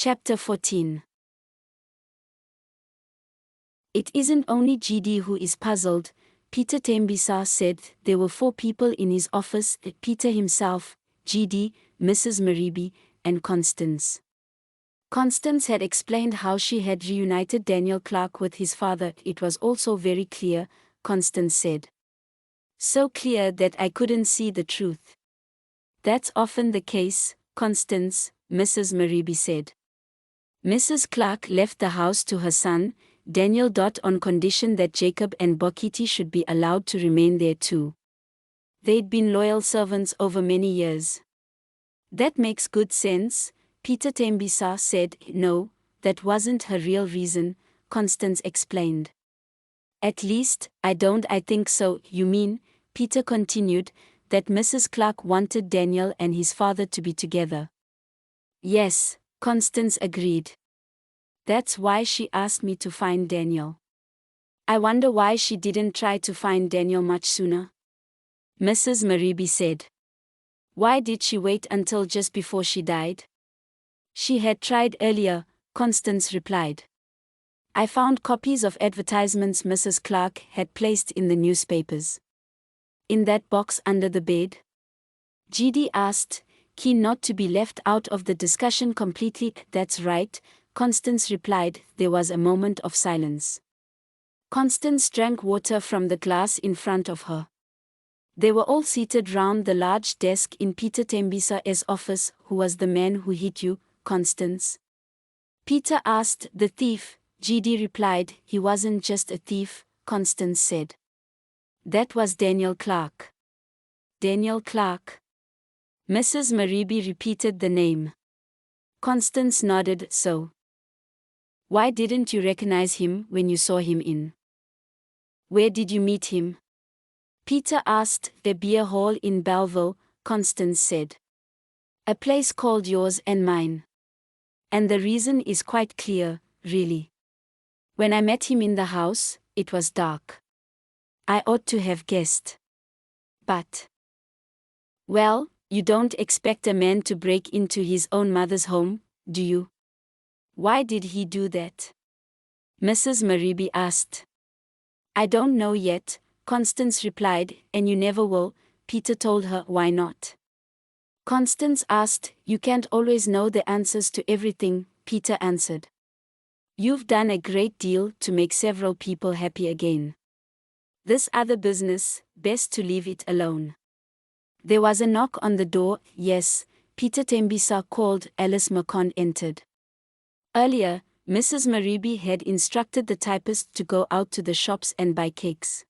Chapter 14. It isn't only GD who is puzzled, Peter Tembisa said. There were 4 people in his office: Peter himself, GD, Mrs. Maribi, and Constance. Constance had explained how she had reunited Daniel Clark with his father. It was also very clear, Constance said. So clear that I couldn't see the truth. That's often the case, Constance, Mrs. Maribi said. Mrs. Clark left the house to her son, Daniel. On condition that Jacob and Bokiti should be allowed to remain there too. They'd been loyal servants over many years. That makes good sense, Peter Tembisa said. No, that wasn't her real reason, Constance explained. At least, I think so. You mean, Peter continued, that Mrs. Clark wanted Daniel and his father to be together? Yes, Constance agreed. That's why she asked me to find Daniel. I wonder why she didn't try to find Daniel much sooner, Mrs. Maribi said. Why did she wait until just before she died? She had tried earlier, Constance replied. I found copies of advertisements Mrs. Clark had placed in the newspapers. In that box under the bed? GD asked, keen not to be left out of the discussion completely. That's right, Constance replied. There was a moment of silence. Constance drank water from the glass in front of her. They were all seated round the large desk in Peter Tembisa's office. Who was the man who hit you, Constance? Peter asked. The thief, GD replied. He wasn't just a thief, Constance said. That was Daniel Clark. Daniel Clark? Mrs. Maribi repeated the name. Constance nodded. So? Why didn't you recognize him when you saw him in? Where did you meet him? Peter asked. The beer hall in Belleville, Constance said. A place called yours and mine. And the reason is quite clear, really. When I met him in the house, it was dark. I ought to have guessed. But. Well, you don't expect a man to break into his own mother's home, do you? Why did he do that? Mrs. Maribi asked. I don't know yet, Constance replied. And you never will, Peter told her. Why not? Constance asked. You can't always know the answers to everything, Peter answered. You've done a great deal to make several people happy again. This other business, best to leave it alone. There was a knock on the door. Yes, Peter Tembisa called. Alice McCon entered. Earlier, Mrs. Maribi had instructed the typist to go out to the shops and buy cakes.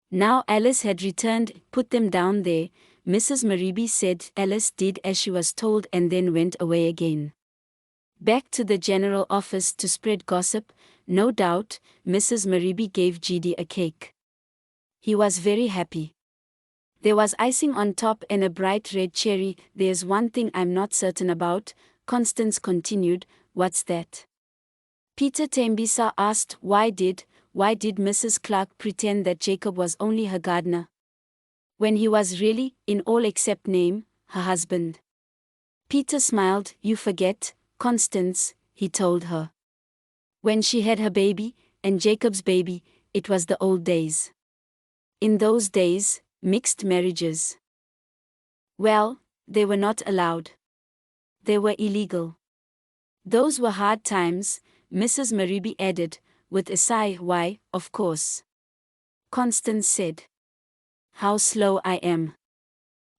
Now Alice had returned. Put them down there, Mrs. Maribi said. Alice did as she was told and then went away again. Back to the general office to spread gossip, no doubt. Mrs. Maribi gave GD a cake. He was very happy. There was icing on top and a bright red cherry. There's one thing I'm not certain about, Constance continued. What's that? Peter Tembisa asked. Why did Mrs. Clark pretend that Jacob was only her gardener, when he was really, in all except name, her husband? Peter smiled. You forget, Constance, he told her. When she had her baby, and Jacob's baby, it was the old days. In those days, mixed marriages. Well, they were not allowed. They were illegal. Those were hard times, Mrs. Maribi added, with a sigh. Why, of course. Constance said. How slow I am.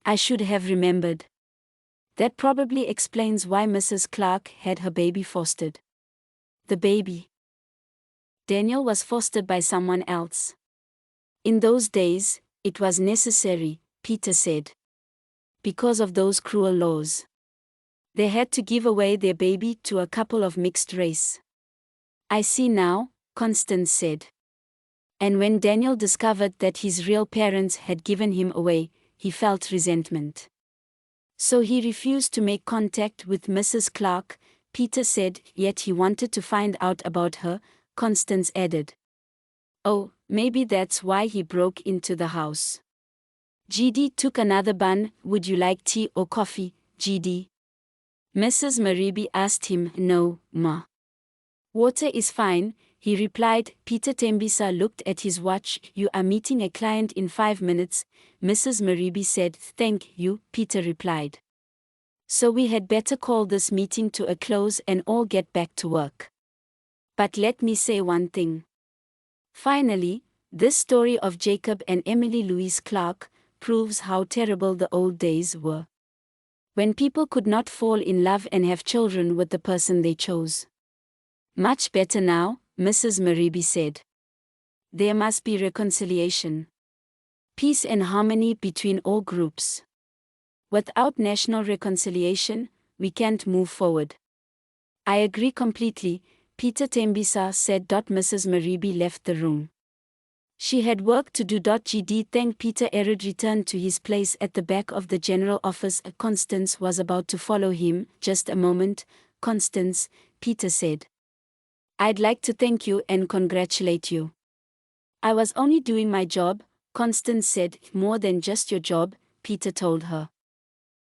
I should have remembered. That probably explains why Mrs. Clark had her baby fostered. The baby. Daniel was fostered by someone else. In those days, it was necessary, Peter said. Because of those cruel laws. They had to give away their baby to a couple of mixed race. I see now, Constance said. And when Daniel discovered that his real parents had given him away, he felt resentment. So he refused to make contact with Mrs. Clark, Peter said. Yet he wanted to find out about her, Constance added. Oh, maybe that's why he broke into the house. GD took another bun. Would you like tea or coffee, GD? Mrs. Mariby asked him. No, ma. Water is fine, he replied. Peter Tembisa looked at his watch. You are meeting a client in 5 minutes, Mrs. Mariby said. Thank you, Peter replied. So we had better call this meeting to a close and all get back to work. But let me say one thing. Finally, this story of Jacob and Emily Louise Clark proves how terrible the old days were. When people could not fall in love and have children with the person they chose. Much better now, Mrs. Mariby said. There must be reconciliation. Peace and harmony between all groups. Without national reconciliation, we can't move forward. I agree completely, Peter Tembisa said. Mrs. Mariby left the room. She had work to do. GD thanked Peter. Errod returned to his place at the back of the general office. Constance was about to follow him. Just a moment, Constance, Peter said. I'd like to thank you and congratulate you. I was only doing my job, Constance said. More than just your job, Peter told her.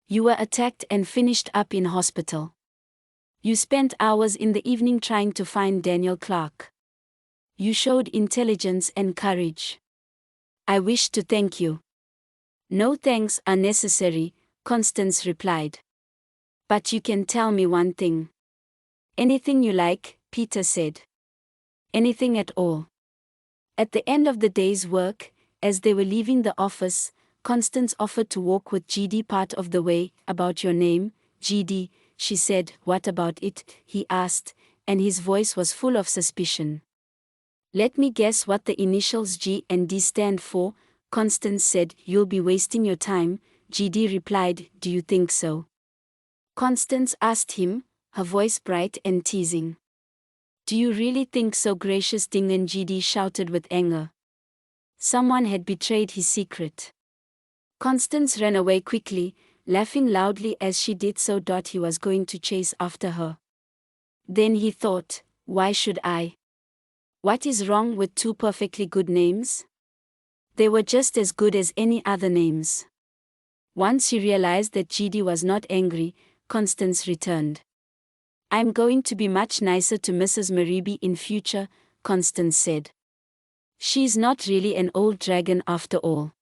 You were attacked and finished up in hospital. You spent hours in the evening trying to find Daniel Clark. You showed intelligence and courage. I wish to thank you. No thanks are necessary, Constance replied. But you can tell me one thing. Anything you like, Peter said. Anything at all. At the end of the day's work, as they were leaving the office, Constance offered to walk with GD part of the way. About your name, GD, she said. What about it? He asked, and his voice was full of suspicion. Let me guess what the initials G and D stand for, Constance said. You'll be wasting your time, GD replied. Do you think so? Constance asked him, her voice bright and teasing. Do you really think so? Gracious Dingen, GD shouted with anger. Someone had betrayed his secret. Constance ran away quickly, laughing loudly as she did so. He was going to chase after her. Then he thought, why should I? What is wrong with two perfectly good names? They were just as good as any other names. Once he realized that GD was not angry, Constance returned. I'm going to be much nicer to Mrs. Mariby in future, Constance said. She's not really an old dragon after all.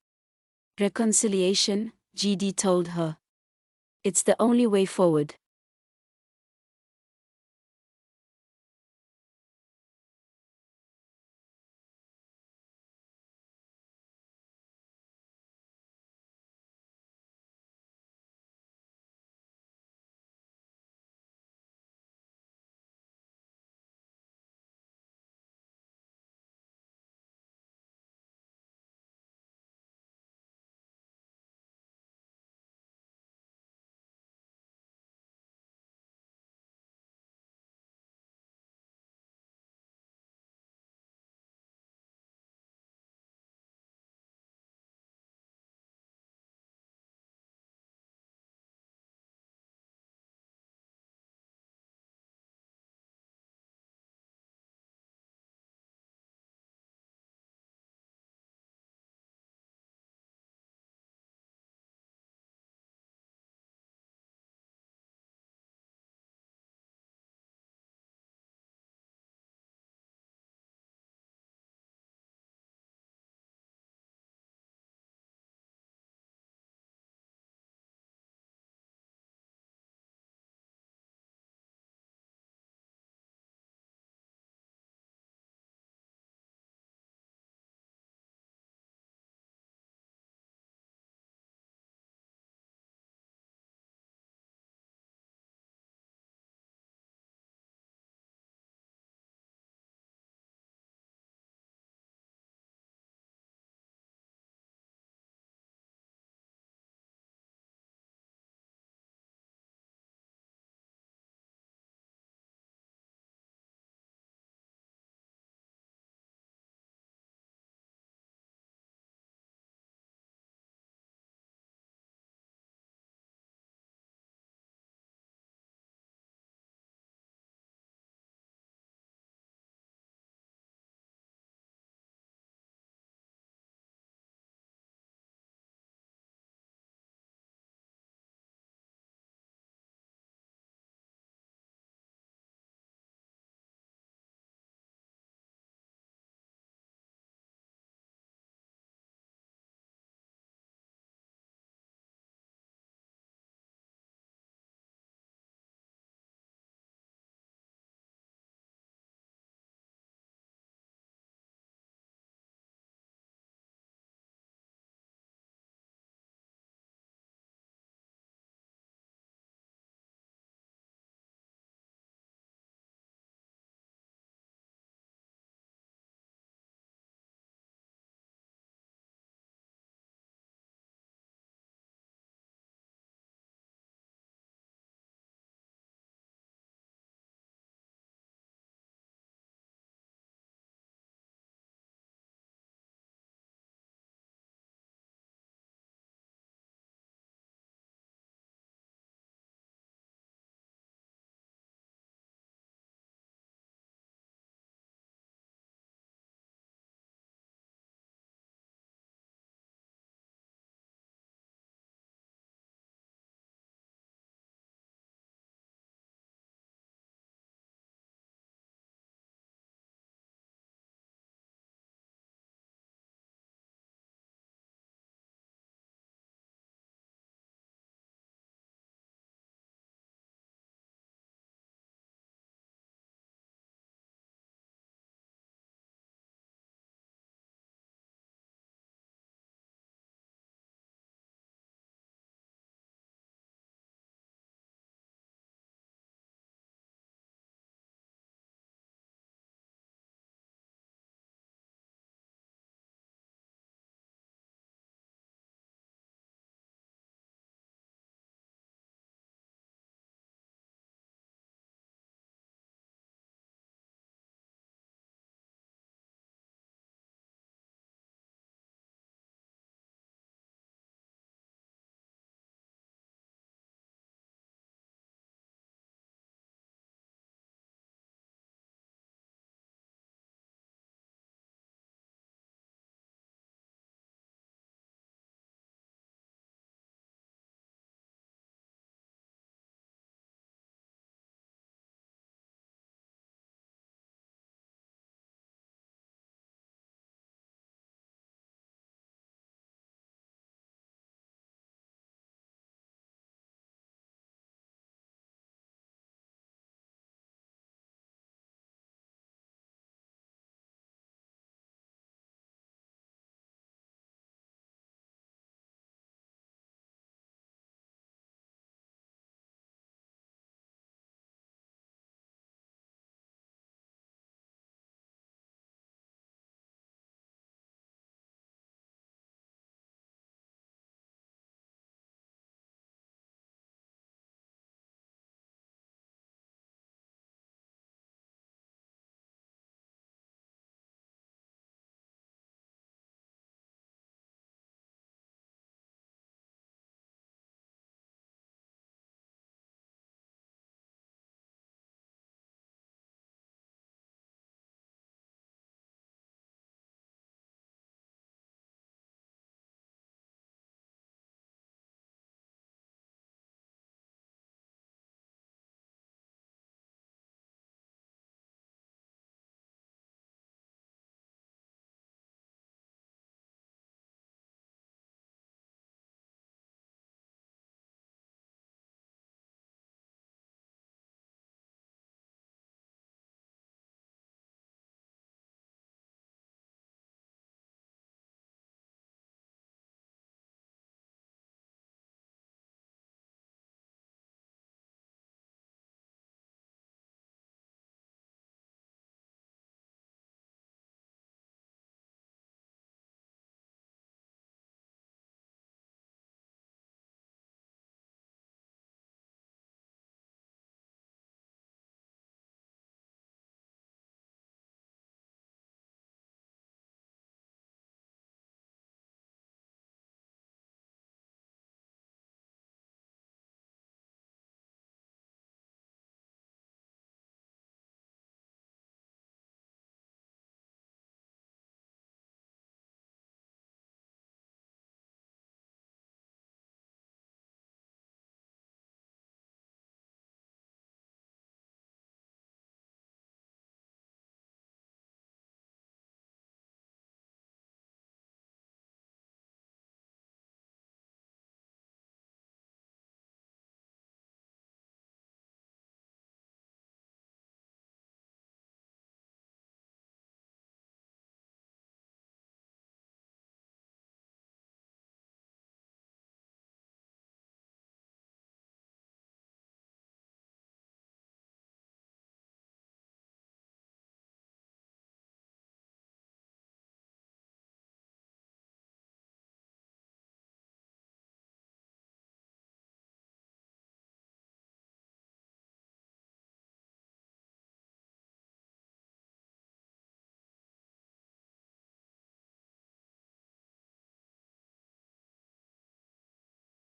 Reconciliation, GD told her. It's the only way forward.